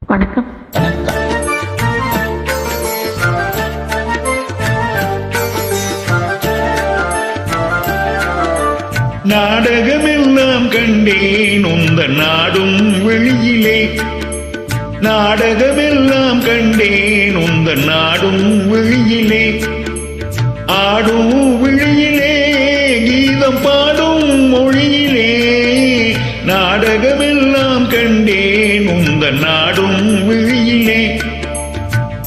வணக்கம். நாடகமெல்லாம் கண்டேன் உந்தன் நாடும் வெளியிலே, நாடகமெல்லாம் கண்டேன் உந்தன் நாடும் வெளியிலே, ஆடும் விழியிலே கீதம் பாடும் மொழியிலே, நாடகமெல்லாம் கண்டேன் உந்தன் நாடும் விழியிலே.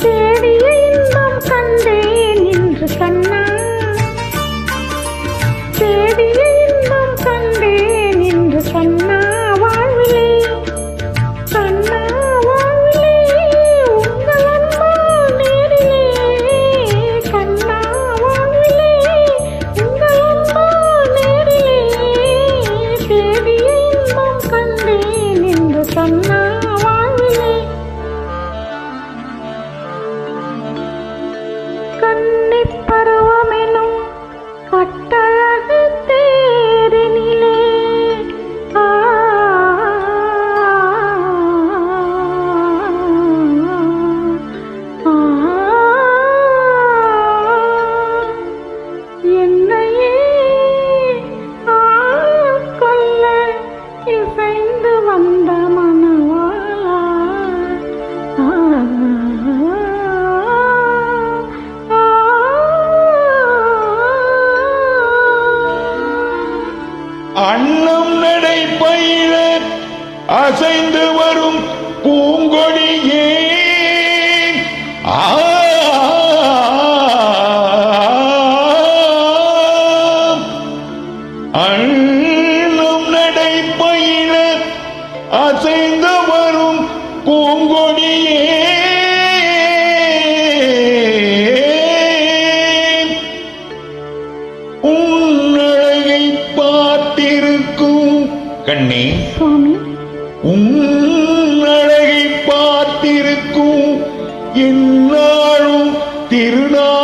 தேடிய இன்பம் கண்டேன் இன்று கண்ணா, தேடிய இன்பம் கண்டேன் இன்று கண்ணா வாழ்விலே, கண்ணா வாழ்விலே உங்கள் அன்பால் நேரிலே, கண்ணா வாழ்விலே உங்கள் அன்பால் நேரிலே, தேடிய இன்பம் கண்டேன் இன்று கண்ணா வாழ்விலே. கன்னிப் பருவமெனும் கட்டழகு தேரினிலே என்னையே ஆட்கொள்ள இசைந்து வந்த மணவாளா, அன்னம் நடை பயிர அசைந்து வரும் பூங்கொடியே, அன்னம் நடை பயிர அசைந்து வரும் பூங்கொடியே, உன்னழகை பார்த்திருக்கும் கண்ணே சுவாமி, உன்னழகை பார்த்திருக்கும் இந்நாளும் திருநாளே.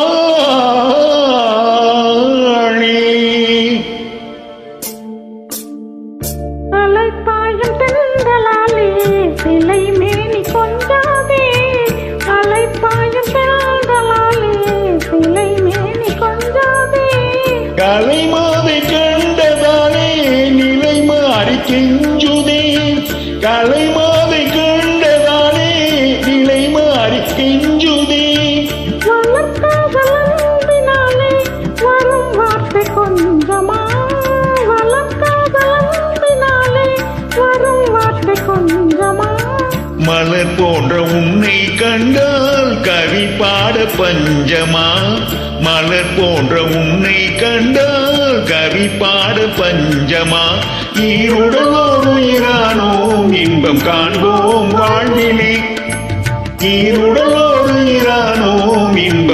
அலைப்பாயும் தென்றலாலே சிலை மேனி கொஞ்சாதே, அலைப்பாயும் தென்றலாலே சிலை மேனி கொஞ்சாதே, கலை மாதை கண்டதானே நிலை மாறி கெஞ்சுதே, கலை மாதை கண்டதானே நிலை மாறி கெஞ்சுதே. வளர்க்காதல் அன்பினாலே வரும் வார்த்தை கொஞ்சமா, வளர்க்காதல் அன்பினாலே வரும் வார்த்தை கொஞ்சமா, மலர் போன்ற உன்னை கண்டால் கவி பாட பஞ்சமா, மலர் போன்ற உன்னை கண்டால் கவி பாட பஞ்சமா, ஈருடலோடு இரானோம் இன்பம் காண்போம் வாழ்விலே, ஈருடலோடு இரானோம் இன்பம்